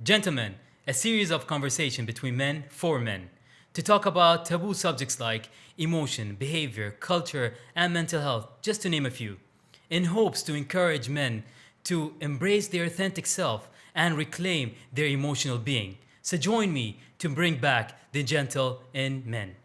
Gentlemen, a series of conversation between men for men to talk about taboo subjects like emotion, behavior, culture, and mental health, just to name a few, in hopes to encourage men to embrace their authentic self and reclaim their emotional being. So join me to bring back the gentle in men.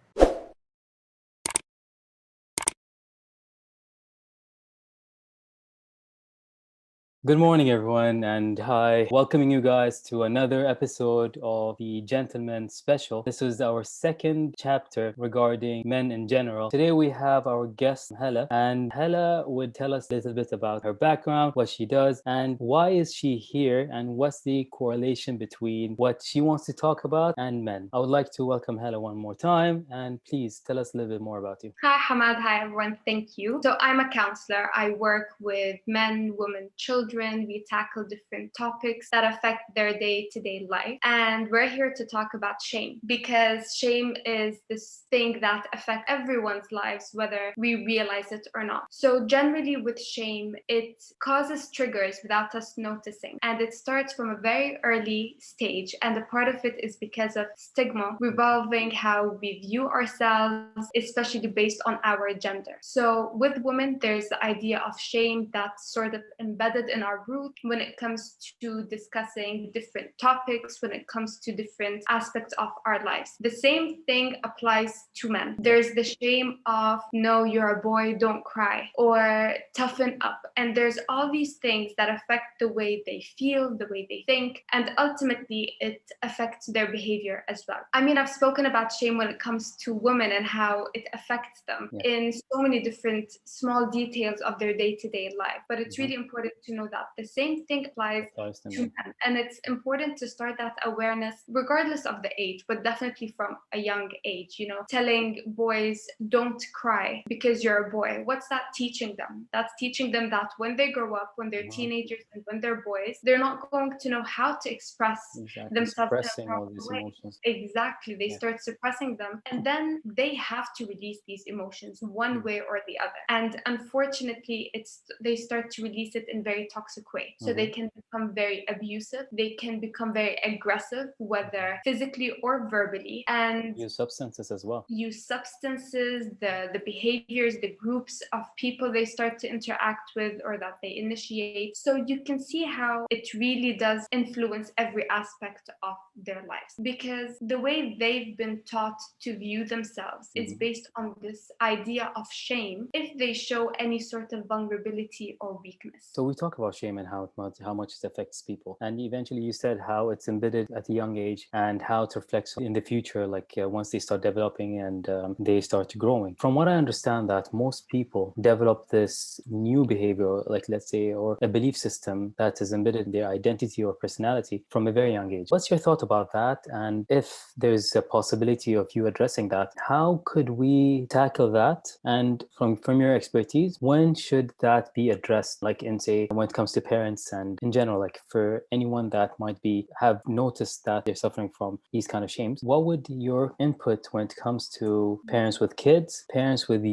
Good morning, everyone, and hi. Welcoming you guys to another episode of the Gentleman Special. This is our second chapter regarding men in general. Today we have our guest, Hala, and Hala would tell us a little bit about her background, what she does, and why is she here, and what's the correlation between what she wants to talk about and men. I would like to welcome Hala one more time, and please tell us a little bit more about you. Hi, Hamad. Hi, everyone. Thank you. So, I'm a counselor. I work with men, women, children. We tackle different topics that affect their day to day life. And we're here to talk about shame because shame is this thing that affects everyone's lives, whether we realize it or not. So, generally, with shame, it causes triggers without us noticing. And it starts from a very early stage. And a part of it is because of stigma revolving how we view ourselves, especially based on our gender. So with women, there's the idea of shame that's sort of embedded in our root when it comes to discussing different topics, when it comes to different aspects of our lives. The same thing applies to men. There's the shame of, no, you're a boy, don't cry, or toughen up. And there's all these things that affect the way they feel, the way they think, and ultimately it affects their behavior as well. I mean, I've spoken about shame when it comes to women and how it affects them in so many different small details of their day-to-day life. But it's really important to know that the same thing applies to men. And it's important to start that awareness regardless of the age, but definitely from a young age, telling boys don't cry because you're a boy. What's that teaching them? That's teaching them that when they grow up, when they're teenagers and when they're boys, they're not going to know how to express themselves in a proper way. Emotions. Exactly. They start suppressing them and then they have to release these emotions one way or the other. And unfortunately, they start to release it in very toxic way. So they can become very abusive. They can become very aggressive, whether physically or verbally, and Use substances as well. use substances, the behaviors, the groups of people they start to interact with or that they initiate. So you can see how it really does influence every aspect of their lives because the way they've been taught to view themselves is based on this idea of shame if they show any sort of vulnerability or weakness. So we talk about shame and how much it affects people, and eventually you said how it's embedded at a young age and how it reflects in the future, like once they start developing and they start growing. From what I understand, that most people develop this new behavior, like let's say, or a belief system that is embedded in their identity or personality from a very young age. What's your thought about that? And if there's a possibility of you addressing that, how could we tackle that? And from your expertise, when should that be addressed? Like in say when it comes to parents and in general, like for anyone that might be have noticed that they're suffering from these kind of shames, what would your input when it comes to parents with kids, parents with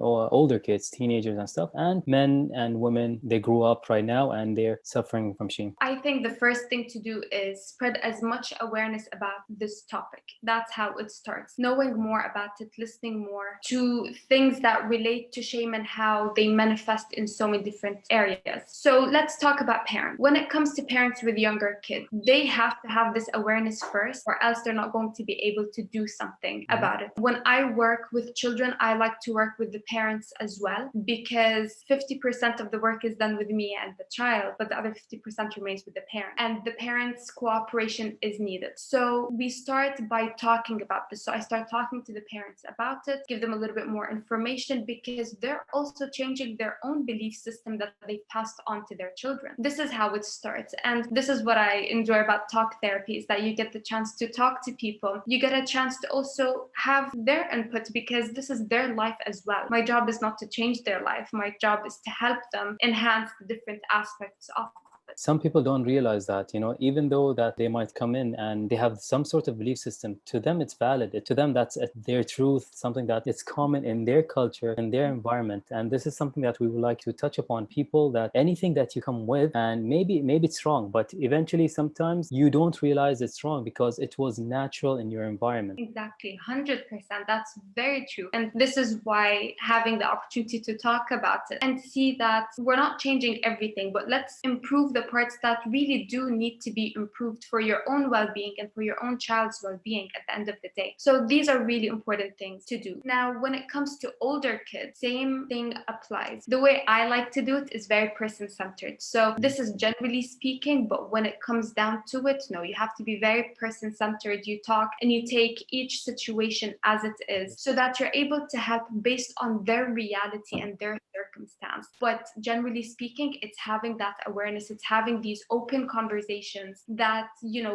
older kids, teenagers and stuff, and men and women, they grew up right now and they're suffering from shame? I think the first thing to do is spread as much awareness about this topic. That's how it starts. Knowing more about it, listening more to things that relate to shame and how they manifest in so many different areas. So let's talk about parents. When it comes to parents with younger kids, they have to have this awareness first, or else they're not going to be able to do something about it. When I work with children, I like to work with the parents as well, because 50% of the work is done with me and the child, but the other 50% remains with the parent. And the parents' cooperation is needed. So we start by talking about this. So I start talking to the parents about it, give them a little bit more information because they're also changing their own belief system that they've passed on to their children. This is how it starts. And this is what I enjoy about talk therapy, is that you get the chance to talk to people. You get a chance to also have their input because this is their life as well. My job is not to change their life. My job is to help them enhance the different aspects of it. Some people don't realize that, even though that they might come in and they have some sort of belief system, to them it's valid. To them, that's their truth, something that it's common in their culture, in their environment. And this is something that we would like to touch upon. People, that anything that you come with, and maybe it's wrong, but eventually sometimes you don't realize it's wrong because it was natural in your environment. Exactly, 100%. That's very true. And this is why having the opportunity to talk about it and see that we're not changing everything, but let's improve the parts that really do need to be improved for your own well-being and for your own child's well-being at the end of the day. So these are really important things to do. Now, when it comes to older kids, same thing applies. The way I like to do it is very person-centered. So this is generally speaking, but when it comes down to it, no, you have to be very person-centered. You talk and you take each situation as it is so that you're able to help based on their reality and their circumstance. But generally speaking, it's having that awareness, it's having these open conversations that,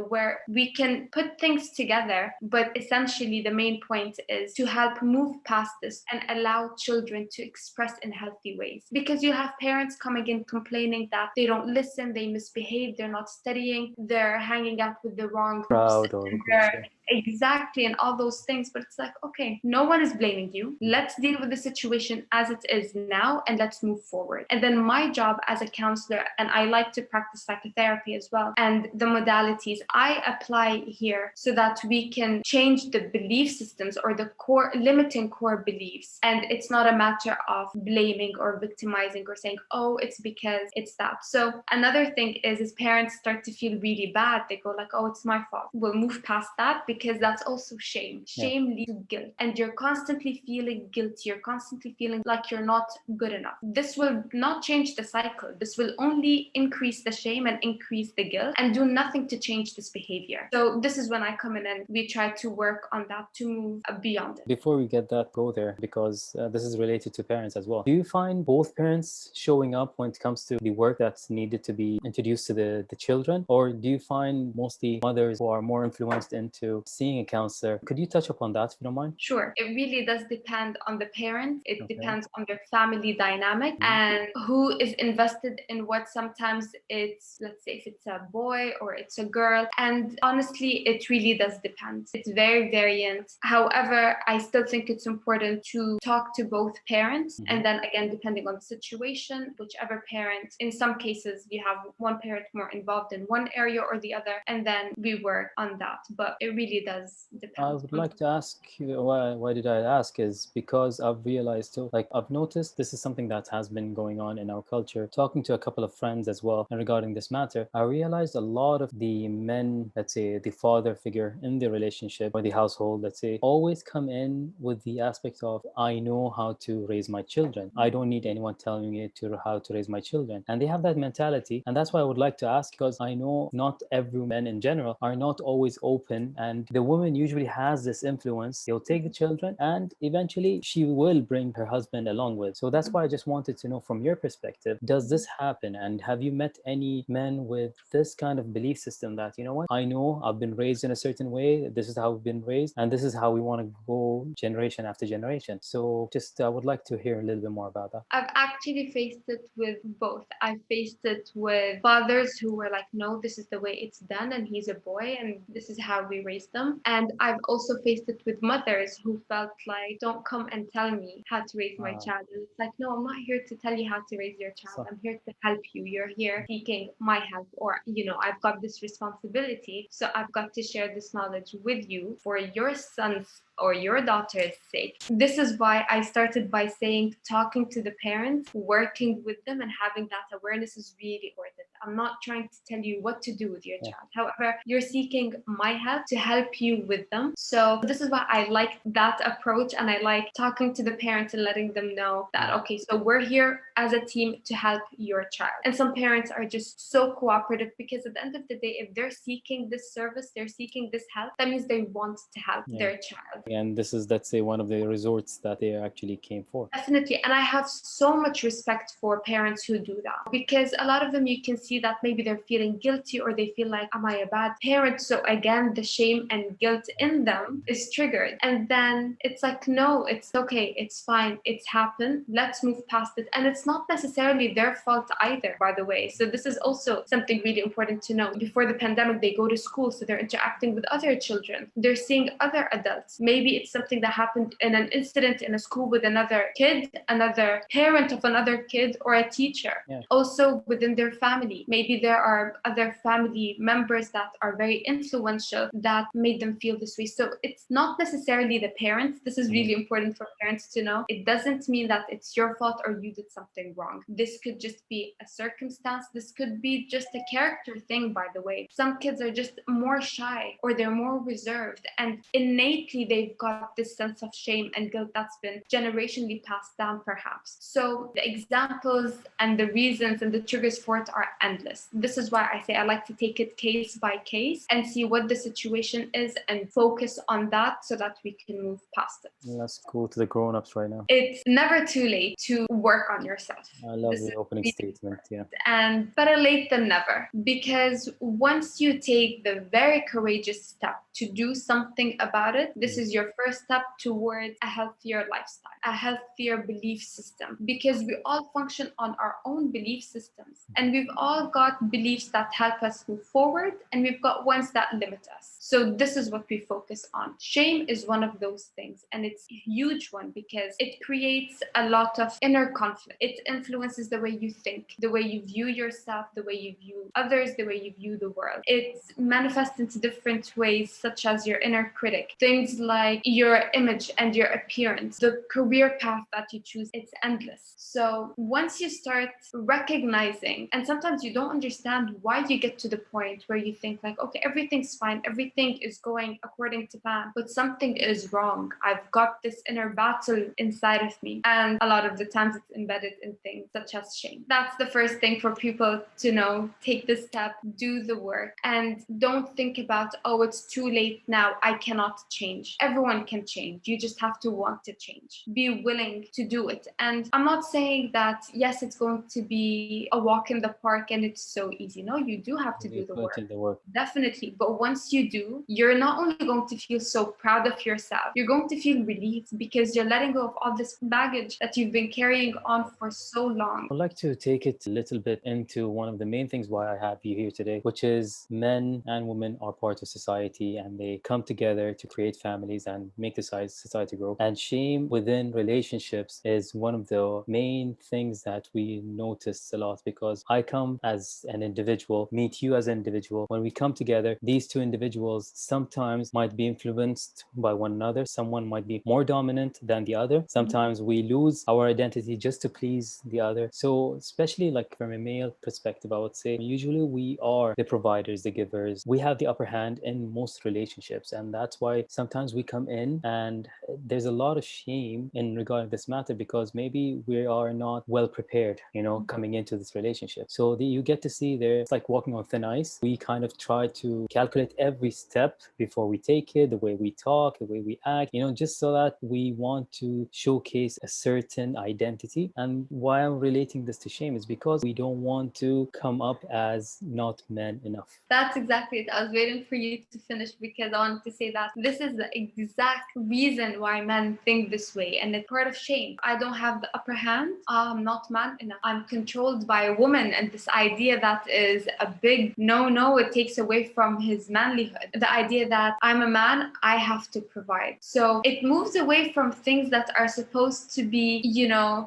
where we can put things together. But essentially, the main point is to help move past this and allow children to express in healthy ways. Because you have parents coming in complaining that they don't listen, they misbehave, they're not studying, they're hanging out with the wrong groups, Proud or and groups, yeah. exactly, and all those things. But it's like, okay, no one is blaming you. Let's deal with the situation as it is now and let's move forward. And then my job as a counselor, and I like to practice psychotherapy as well, and the modalities I apply here so that we can change the belief systems or the core limiting core beliefs. And it's not a matter of blaming or victimizing or saying, oh, it's because it's that. So another thing is parents start to feel really bad. They go like, oh, it's my fault. We'll move past that because that's also shame. Shame leads to guilt. And you're constantly feeling guilty. You're constantly feeling like you're not good enough. This will not change the cycle. This will only increase the shame and increase the guilt and do nothing to change this behavior. So this is when I come in and we try to work on that to move beyond it. Before we go there, because this is related to parents as well. Do you find both parents showing up when it comes to the work that's needed to be introduced to the children? Or do you find mostly mothers who are more influenced into seeing a counselor? Could you touch upon that, if you don't mind? Sure. It really does depend on the parents. It Okay. depends on their family dynamic and who is invested in what. Sometimes it's, let's say, if it's a boy or it's a girl. And honestly, it really does depend. It's very variant. However, I still think it's important to talk to both parents. And then again, depending on the situation, whichever parent, in some cases, you have one parent more involved in one area or the other, and then we work on that. But it really does depend. I would like to ask you, why did I ask, is because I've realized too, like I've noticed this is something that has been going on in our culture. Talking to a couple of friends as well, and regarding this matter, I realized a lot of the men, let's say the father figure in the relationship or the household, let's say, always come in with the aspect of, I know how to raise my children. I don't need anyone telling me how to raise my children. And they have that mentality. And that's why I would like to ask, because I know not every men in general are not always open, and the woman usually has this influence. They'll take the children and eventually she will bring her husband along with. So that's why I just wanted to know from your perspective, does this happen? And have you met any men with this kind of belief system that, you know what, I know I've been raised in a certain way, this is how we've been raised, and this is how we want to go generation after generation? So just I would like to hear a little bit more about that. I've actually faced it with both. I've faced it with fathers who were like, no, this is the way it's done, and he's a boy, and this is how we raised them. And I've also faced it with mothers who felt like, don't come and tell me how to raise my child. And it's like, no, I'm not here to tell you how to raise your child. I'm here to help you. You're here seeking my help, or, I've got this responsibility. So I've got to share this knowledge with you for your son's or your daughter's sake. This is why I started by saying talking to the parents, working with them, and having that awareness is really important. I'm not trying to tell you what to do with your child. However, you're seeking my help to help you with them. So this is why I like that approach, and I like talking to the parents and letting them know that, okay, so we're here as a team to help your child. And some parents are just so cooperative, because at the end of the day, if they're seeking this service, they're seeking this help, that means they want to help their child. And this is, let's say, one of the resorts that they actually came for. Definitely. And I have so much respect for parents who do that, because a lot of them, you can see that maybe they're feeling guilty, or they feel like, am I a bad parent? So again, the shame and guilt in them is triggered. And then it's like, no, it's okay. It's fine. It's happened. Let's move past it. And it's not necessarily their fault either, by the way. So this is also something really important to know. Before the pandemic, they go to school, so they're interacting with other children. They're seeing other adults. Maybe it's something that happened in an incident in a school with another kid, another parent of another kid, or a teacher. Yeah. Also within their family, maybe there are other family members that are very influential that made them feel this way. So it's not necessarily the parents. This is really important for parents to know. It doesn't mean that it's your fault or you did something wrong. This could just be a circumstance. This could be just a character thing, by the way. Some kids are just more shy, or they're more reserved, and innately they've got this sense of shame and guilt that's been generationally passed down, perhaps. So the examples and the reasons and the triggers for it are endless. This is why I say I like to take it case by case and see what the situation is and focus on that so that we can move past it. Let's go to the grown-ups right now. It's never too late to work on yourself. I love the opening statement. Yeah. And better late than never, because once you take the very courageous step to do something about it, this is your first step towards a healthier lifestyle, a healthier belief system, because we all function on our own belief systems, and we've all got beliefs that help us move forward, and we've got ones that limit us. So this is what we focus on. Shame is one of those things, and it's a huge one because it creates a lot of inner conflict. It influences the way you think, the way you view yourself, the way you view others, the way you view the world. It manifests into different ways, such as your inner critic, things like your image and your appearance, the career path that you choose. It's endless. So once you start recognizing, and sometimes you don't understand why you get to the point where you think like, okay, everything's fine, everything is going according to plan, but something is wrong. I've got this inner battle inside of me, and a lot of the times it's embedded in things such as shame. That's the first thing for people to know. Take the step, do the work, and don't think about, oh, it's too late now, I cannot change. Everyone can change. You just have to want to change. Be willing to do it. And I'm not saying that, yes, it's going to be a walk in the park and it's so easy. No, you do have to do the work. Definitely. But once you do, you're not only going to feel so proud of yourself, you're going to feel relieved because you're letting go of all this baggage that you've been carrying on for so long. I'd like to take it a little bit into one of the main things why I have you here today, which is men and women are part of society, and they come together to create families and make the society grow. And shame within relationships is one of the main things that we notice a lot, because I come as an individual, meet you as an individual. When we come together, these two individuals sometimes might be influenced by one another. Someone might be more dominant than the other. Sometimes we lose our identity just to please the other. So especially like from a male perspective, I would say usually we are the providers, the givers. We have the upper hand in most relationships, and that's why sometimes we come in and there's a lot of shame in regard to this matter, because maybe we are not well prepared, coming into this relationship. So you get to see there, it's like walking on thin ice. We kind of try to calculate every step before we take it, the way we talk, the way we act, just so that we want to showcase a certain identity. And why I'm relating this to shame is because we don't want to come up as not men enough. That's exactly it. I was waiting for you to finish because I wanted to say that this is the exact reason why men think this way, and it's part of shame. I don't have the upper hand. I'm not man enough. I'm controlled by a woman, and this idea that is a big no. It takes away from his manlyhood. The idea that I'm a man, I have to provide. So it moves away from things that are supposed to be,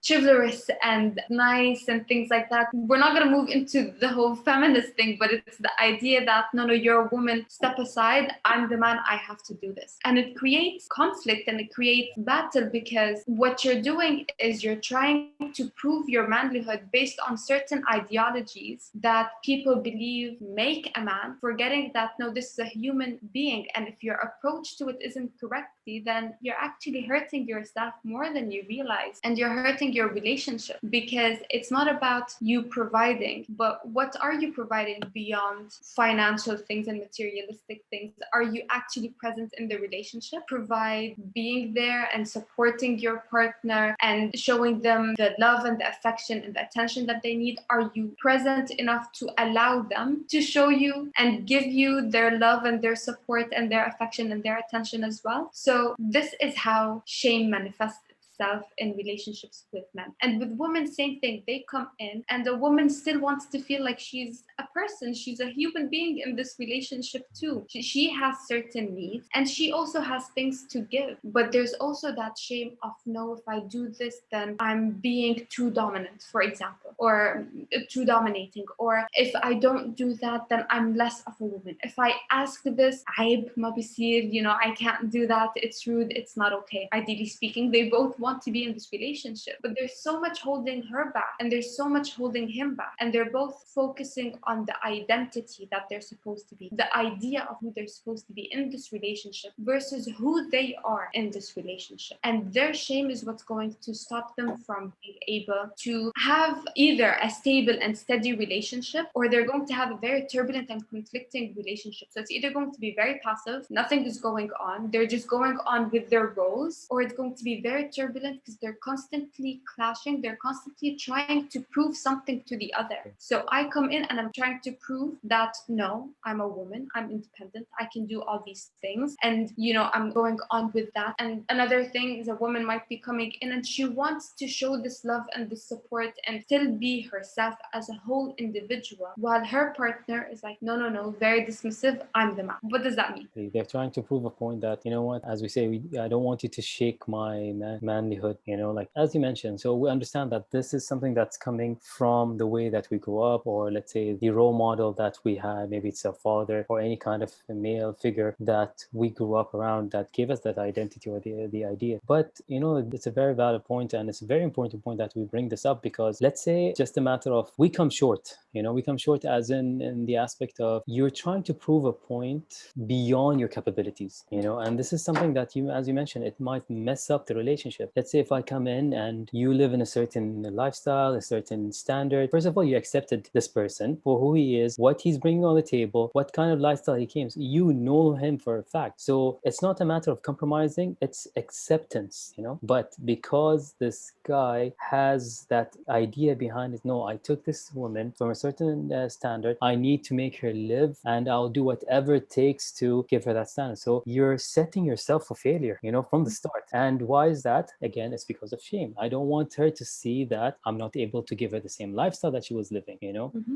chivalrous and nice and things like that. We're not going to move into the whole feminist thing, but it's the idea that no, you're a woman, step aside, I'm the man, I have to do this. And it creates conflict and it creates battle, because what you're doing is you're trying to prove your manlyhood based on certain ideologies that people believe make a man, forgetting that no, this is a human being, and if your approach to it isn't correct, unhealthy, then you're actually hurting yourself more than you realize. And you're hurting your relationship, because it's not about you providing, but what are you providing beyond financial things and materialistic things? Are you actually present in the relationship? Provide being there and supporting your partner and showing them the love and the affection and the attention that they need. Are you present enough to allow them to show you and give you their love and their support and their affection and their attention as well? So this is how shame manifests itself in relationships with men. And with women, same thing. They come in and the woman still wants to feel like she's a person, she's a human being in this relationship too. She has certain needs and she also has things to give. But there's also that shame of, no, if I do this, then I'm being too dominant, for example, or too dominating. Or if I don't do that, then I'm less of a woman. If I ask this, عيب ما بيصير, I can't do that. It's rude. It's not okay. Ideally speaking, they both want to be in this relationship, but there's so much holding her back and there's so much holding him back. And they're both focusing on the identity that they're supposed to be, the idea of who they're supposed to be in this relationship versus who they are in this relationship. And their shame is what's going to stop them from being able to have either a stable and steady relationship, or they're going to have a very turbulent and conflicting relationship. So it's either going to be very passive, nothing is going on, they're just going on with their roles, or it's going to be very turbulent because they're constantly clashing, they're constantly trying to prove something to the other. So I come in and I'm trying to prove that, no, I'm a woman, I'm independent, I can do all these things, and I'm going on with that. And another thing is, a woman might be coming in and she wants to show this love and this support and still be herself as a whole individual, while her partner is like, no, very dismissive, I'm the man. What does that mean? They're trying to prove a point that, what, as we say, I don't want you to shake my manlyhood, like as you mentioned. So we understand that this is something that's coming from the way that we grew up, or let's say the role model that we had. Maybe it's a father or any kind of male figure that we grew up around that gave us that identity or the idea. But, it's a very valid point, and it's a very important point that we bring this up, because let's say just a matter of we come short, we come short as in the aspect of you're trying to prove a point beyond your capabilities, and this is something that as you mentioned, it might mess up the relationship. Let's say if I come in and you live in a certain lifestyle, a certain standard. First of all, you accepted this person for who he is, what he's bringing on the table, what kind of lifestyle he came. You know him for a fact. So it's not a matter of compromising, it's acceptance, But because this guy has that idea behind it, no, I took this woman from a certain standard, I need to make her live, and I'll do whatever it takes to give her that standard. So you're setting yourself for failure, from the start. And why is that? Again, it's because of shame. I don't want her to see that I'm not able to give her the same lifestyle that she was living,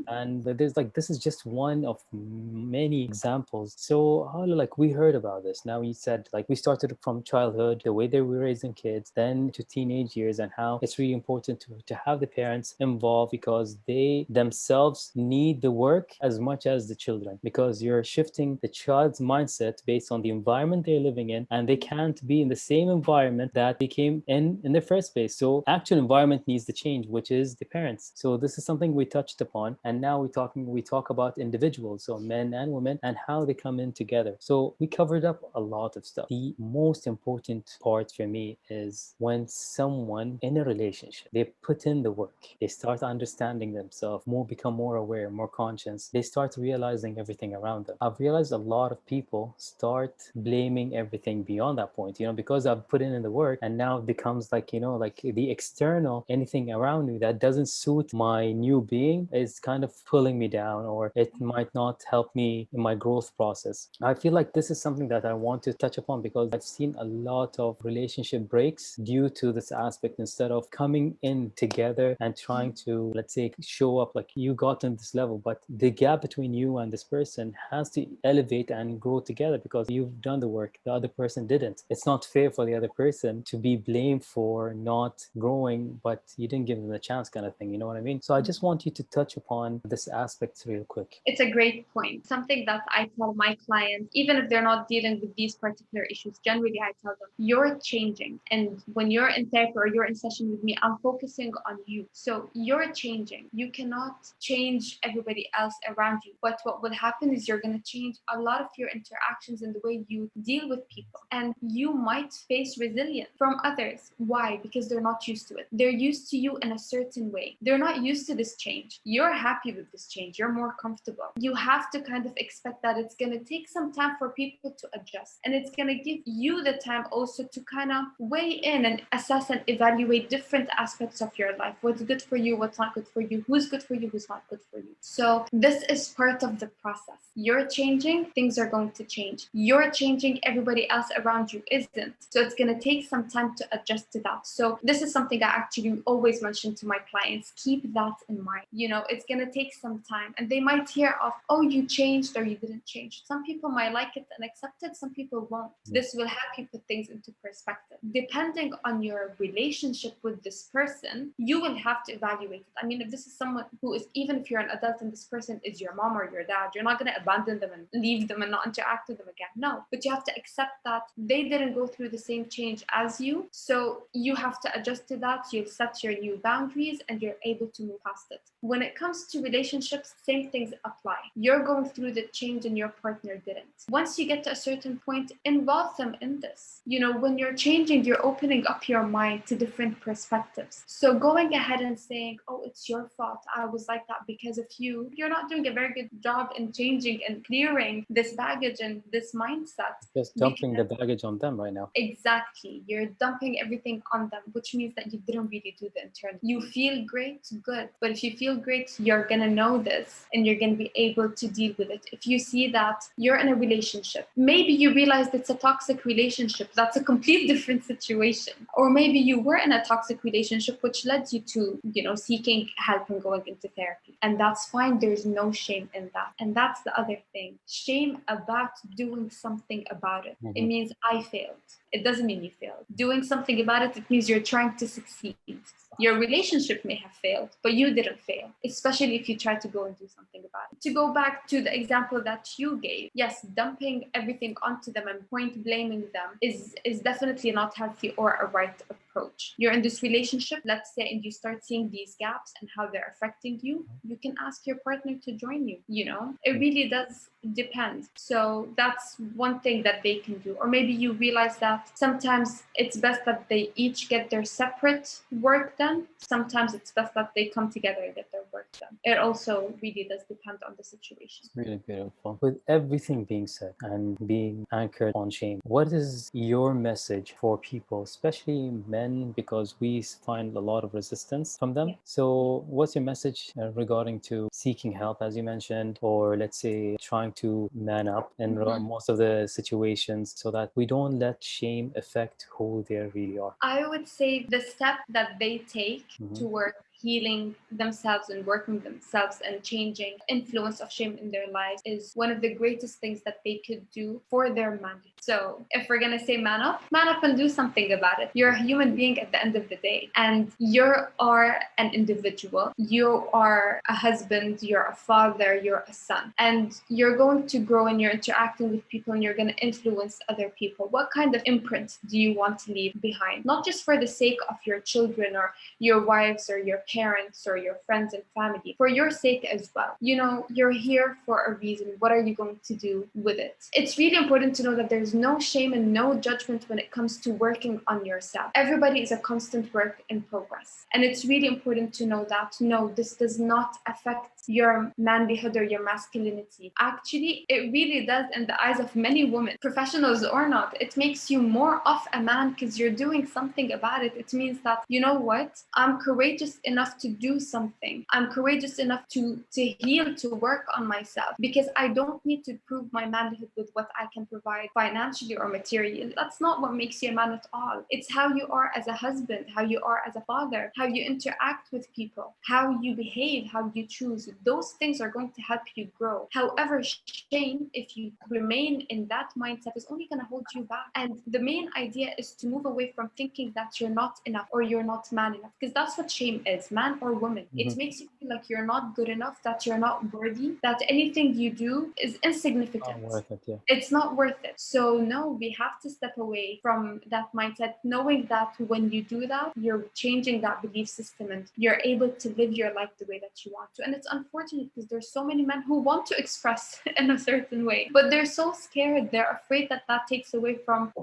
And there's this is just one of many examples. So Hala, we heard about this. Now you said we started from childhood, the way they were raising kids, then to teenage years, and how it's really important to have the parents involved, because they themselves need the work as much as the children, because you're shifting the child's mindset based on the environment they're living in, and they can't be in the same environment that they came in the first place. So actual environment needs the change, which is the parents. So this is something we touched upon, and now we talk about individuals, so men and women, and how they come in together. So we covered up a lot of stuff. The most important part for me is when someone in a relationship, they put in the work, they start understanding themselves more, become more aware, more conscious, they start realizing everything around them. I've realized a lot of people start blaming everything beyond that point, because I've put in the work, and now it becomes the external, anything around me that doesn't suit my new being is kind of pulling me down, or it might not help me in my growth process. I feel like this is something that I want to touch upon, because I've seen a lot of relationship breaks due to this aspect. Instead of coming in together and trying to, let's say, show up like you got to this level, but the gap between you and this person has to elevate and grow together, because you've done the work, the other person didn't. It's not fair for the other person to be blamed for not growing, but you didn't give them the chance, kind of thing. You know what I mean? So I just want you to touch upon this aspect real quick. It's a great point. Something that I tell my clients, even if they're not dealing with these particular issues, generally I tell them, you're changing. And when you're in therapy or you're in session with me, I'm focusing on you. So you're changing. You cannot change everybody else around you. But what will happen is you're going to change a lot of your interactions and the way you deal with people. And you might face resilience from others. Why? Because they're not used to it. They're used to you in a certain way. They're not used to this change. You're happy with this change. You're more comfortable. You have to kind of expect that it's going to take some time for people to adjust. And it's going to give you the time also to kind of weigh in and assess and evaluate different aspects of your life. What's good for you, what's not good for you, who's good for you, who's not good for you. So this is part of the process. You're changing, things are going to change. You're changing, everybody else around you isn't. So it's going to take some time to adjust to that. So this is something I actually always mention to my clients. Keep that in mind. You know, it's going to take some time, and they might hear of, oh, you changed or you didn't change. Some people might like it and accept it. Some people won't. This will help you put things into perspective. Depending on your relationship with this person, you will have to evaluate it. I mean, if this is someone who is, even if you're an adult and this person is your mom or your dad, you're not going to abandon them and leave them and not interact with them again. No, but you have to accept that they didn't go through the same change as you. So you have to adjust to that. You'll set your new boundaries and you're able to move past it. When it comes to relationships, same things apply. You're going through the change and your partner didn't. Once you get to a certain point, involve them in this. You know, when you're changing, you're opening up your mind to different perspectives. So going ahead and saying, oh, it's your fault, I was like that because of you, you're not doing a very good job in changing and clearing this baggage and this mindset. Just dumping the baggage on them right now. Exactly. You're dumping everything on them, which means that you didn't really do the internal. You feel great, good. But if you feel great, you're going to know this and you're going to be able to deal with it. If you see that you're in a relationship, maybe you realized it's a toxic relationship. That's a complete different situation. Or maybe you were in a toxic relationship, which led you to, you know, seeking help and going into therapy. And that's fine. There's no shame in that. And that's the other thing. Shame about doing something about it. It means I failed. It doesn't mean you failed. Doing something about it, it means you're trying to succeed. Your relationship may have failed, but you didn't fail, especially if you try to go and do something about it. To go back to the example that you gave, yes, dumping everything onto them and point blaming them is definitely not healthy or a right approach. You're in this relationship, let's say, and you start seeing these gaps and how they're affecting you, you can ask your partner to join you. You know, it really does depend. So that's one thing that they can do. Or maybe you realize that sometimes it's best that they each get their separate work done. Sometimes it's best that they come together and get their work done. It also really does depend on the situation. Really beautiful. With everything being said and being anchored on shame, what is your message for people, especially men, because we find a lot of resistance from them? Yeah. So what's your message regarding to seeking help, as you mentioned, or let's say trying to man up in most of the situations so that we don't let shame affect who they really are? I would say the step that they take toward healing themselves and working themselves and changing influence of shame in their lives is one of the greatest things that they could do for their manhood. So if we're going to say man up and do something about it. You're a human being at the end of the day, and you are an individual. You are a husband, you're a father, you're a son, and you're going to grow and you're interacting with people and you're going to influence other people. What kind of imprint do you want to leave behind? Not just for the sake of your children or your wives or your parents or your friends and family, for your sake as well. You know, you're here for a reason. What are you going to do with it? It's really important to know that there's no shame and no judgment when it comes to working on yourself. Everybody is a constant work in progress. And it's really important to know that, no, this does not affect your manlyhood or your masculinity. Actually, it really does in the eyes of many women, professionals or not. It makes you more of a man because you're doing something about it. It means that, you know what, I'm courageous enough enough to do something. I'm courageous enough to heal, to work on myself, because I don't need to prove my manhood with what I can provide financially or materially. That's not what makes you a man at all. It's how you are as a husband, how you are as a father, how you interact with people, how you behave, how you choose. Those things are going to help you grow. However, shame, if you remain in that mindset, is only going to hold you back. And the main idea is to move away from thinking that you're not enough or you're not man enough, because that's what shame is, man or woman. It makes you feel like you're not good enough, that you're not worthy, that anything you do is insignificant. Not worth it, yeah. It's not worth it. So no, we have to step away from that mindset, knowing that when you do that, you're changing that belief system and you're able to live your life the way that you want to. And it's unfortunate because there's so many men who want to express in a certain way, but they're so scared. They're afraid that that takes away from,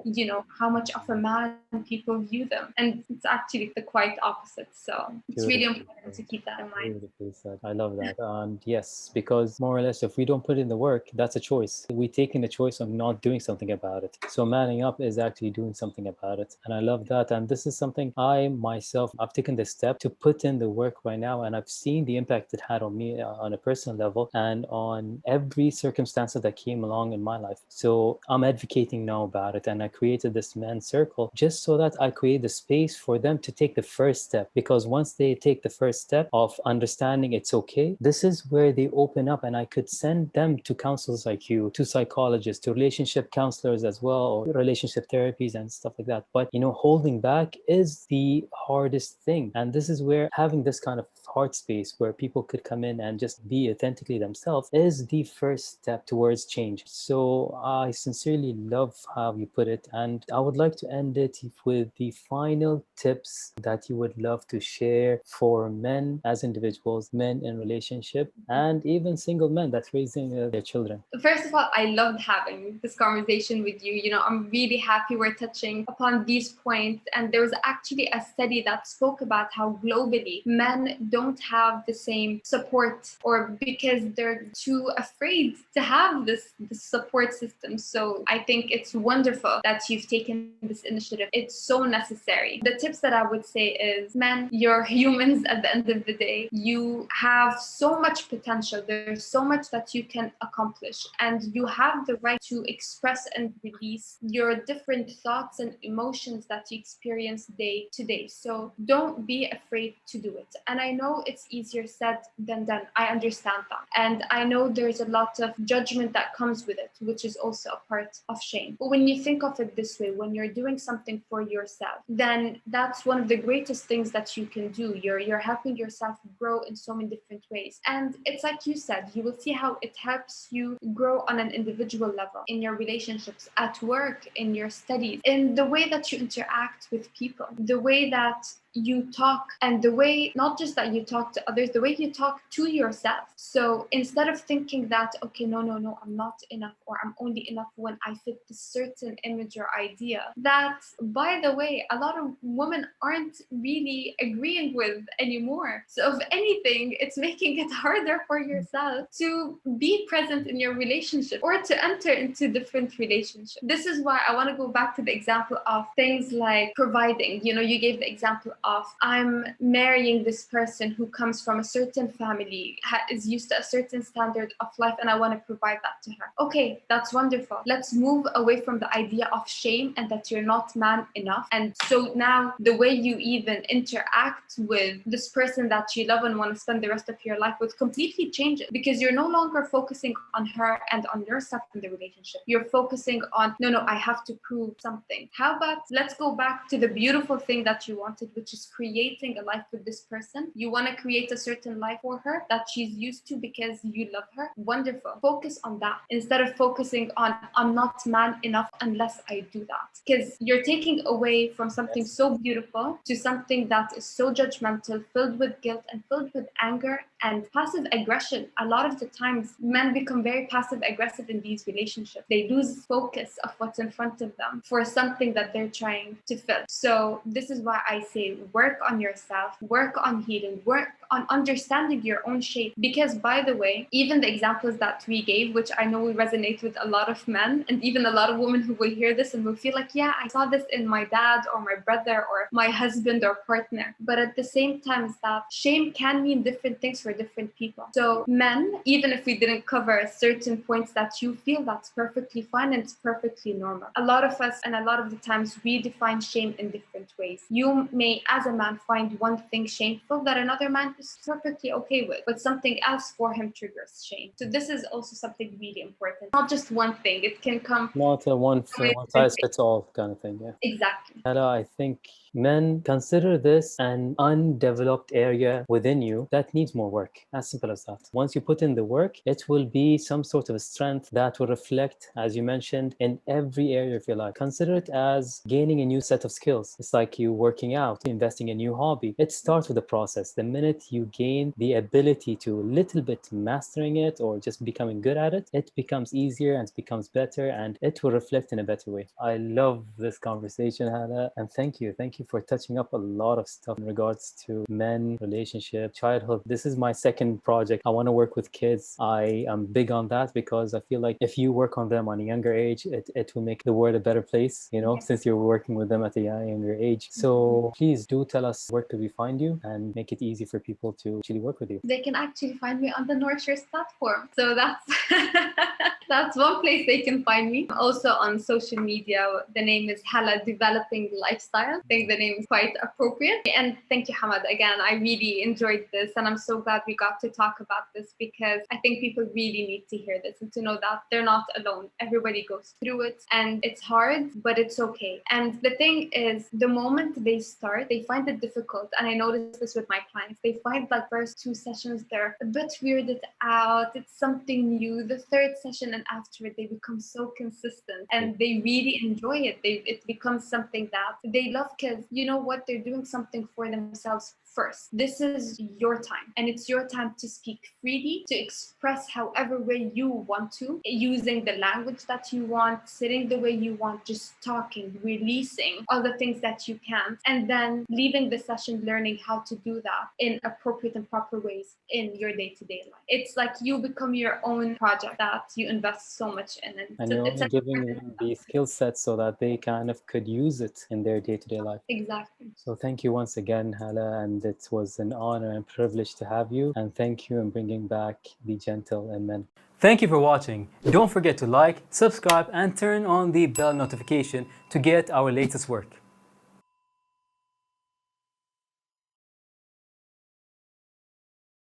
how much of a man people view them. And it's actually the quite opposite. So it's really important to keep that in mind. Beautifully said. I love that. And yes, because more or less, if we don't put in the work, that's a choice. We're taking the choice of not doing something about it. So manning up is actually doing something about it. And I love that. And this is something I myself, I've taken the step to put in the work right now. And I've seen the impact it had on me on a personal level and on every circumstance that came along in my life. So I'm advocating now about it. And I created this men's circle just so that I create the space for them to take the first step. Because once they take the first step of understanding it's okay, this is where they open up, and I could send them to counselors like you, to psychologists, to relationship counselors as well, or relationship therapies and stuff like that. But holding back is the hardest thing. And this is where having this kind of heart space where people could come in and just be authentically themselves is the first step towards change. So I sincerely love how you put it, and I would like to end it with the final tips that you would love to share for men as individuals, men in relationship, and even single men that's raising their children. First of all, I loved having this conversation with you. I'm really happy we're touching upon these points. And there was actually a study that spoke about how globally men don't have the same support, or because they're too afraid to have this support system. So I think it's wonderful that you've taken this initiative. It's so necessary. The tips that I would say is, men, you're humans at the end of the day. You have so much potential. There's so much that you can accomplish, and you have the right to express and release your different thoughts and emotions that you experience day to day. So don't be afraid to do it. And I know it's easier said than done. I understand that. And I know there's a lot of judgment that comes with it, which is also a part of shame. But when you think of it this way, when you're doing something for yourself, then that's one of the greatest things that you can do. You're helping yourself grow in so many different ways. And it's like you said, you will see how it helps you grow on an individual level, in your relationships, at work, in your studies, in the way that you interact with people, the way that you talk, and the way, not just that you talk to others, the way you talk to yourself. So instead of thinking that, okay, no, I'm not enough, or I'm only enough when I fit this certain image or idea, that, by the way, a lot of women aren't really agreeing with anymore. So if anything, it's making it harder for yourself to be present in your relationship or to enter into different relationships. This is why I want to go back to the example of things like providing. You gave the example of, I'm marrying this person who comes from a certain family, is used to a certain standard of life, and I want to provide that to her. Okay, that's wonderful. Let's move away from the idea of shame and that you're not man enough. And so now the way you even interact with this person that you love and want to spend the rest of your life with completely changes, because you're no longer focusing on her and on yourself in the relationship. You're focusing on, no, I have to prove something. How about let's go back to the beautiful thing that you wanted, which is creating a life with this person. You want to create a certain life for her that she's used to because you love her. Wonderful. Focus on that instead of focusing on, I'm not man enough unless I do that. Because you're taking away from something so beautiful to something that is so judgmental, filled with guilt and filled with anger and passive aggression. A lot of the times, men become very passive aggressive in these relationships. They lose focus of what's in front of them for something that they're trying to fill. So this is why I say, work on yourself, work on healing, work on understanding your own shape. Because, by the way, even the examples that we gave, which I know will resonate with a lot of men and even a lot of women who will hear this and will feel like, yeah, I saw this in my dad or my brother or my husband or partner. But at the same time, is that shame can mean different things for different people. So men, even if we didn't cover certain points that you feel, that's perfectly fine and it's perfectly normal. A lot of us and a lot of the times we define shame in different ways. You may, as a man, find one thing shameful that another man is perfectly okay with, but something else for him triggers shame. So this is also something really important. Not just one thing. It can come Not a one size fits all kind of thing. Yeah. exactly. Hala, I think men consider this an undeveloped area within you that needs more work. As simple as that. Once you put in the work, it will be some sort of a strength that will reflect, as you mentioned, in every area of your life. Consider it as gaining a new set of skills. It's like you working out, investing in a new hobby. It starts with the process. The minute you gain the ability to a little bit mastering it or just becoming good at it, it becomes easier and it becomes better and it will reflect in a better way. I love this conversation, Hala, and thank you. Thank you for touching up a lot of stuff in regards to men, relationship, childhood. This is my second project. I want to work with kids. I am big on that because I feel like if you work on them on a younger age, it will make the world a better place, since you're working with them at a younger age. So please do tell us where could we find you and make it easy for people to actually work with you. They can actually find me on the Nurtures platform. So that's that's one place they can find me. Also on social media, the name is Hala Developing Lifestyle. I think the name is quite appropriate. And thank you, Hamad. Again, I really enjoyed this and I'm so glad we got to talk about this because I think people really need to hear this and to know that they're not alone. Everybody goes through it and it's hard, but it's okay. And the thing is, the moment they start, they find it difficult. And I noticed this with my clients. They find like first 2 sessions, they're a bit weirded out. It's something new. The third session and after it, they become so consistent and they really enjoy it. It becomes something that they love because you know what? They're doing something for themselves first. This is your time and it's your time to speak freely, to express however way you want to, using the language that you want, sitting the way you want, just talking, releasing all the things that you can't, and then leaving the session learning how to do that in appropriate and proper ways in your day-to-day life. It's like you become your own project that you invest so much in. And you're only giving them the skill set so that they kind of could use it in their day-to-day life. Exactly. So thank you once again, Hala, and it was an honor and privilege to have you. And thank you in bringing back the gentle and men. Thank you for watching. Don't forget to like, subscribe, and turn on the bell notification to get our latest work.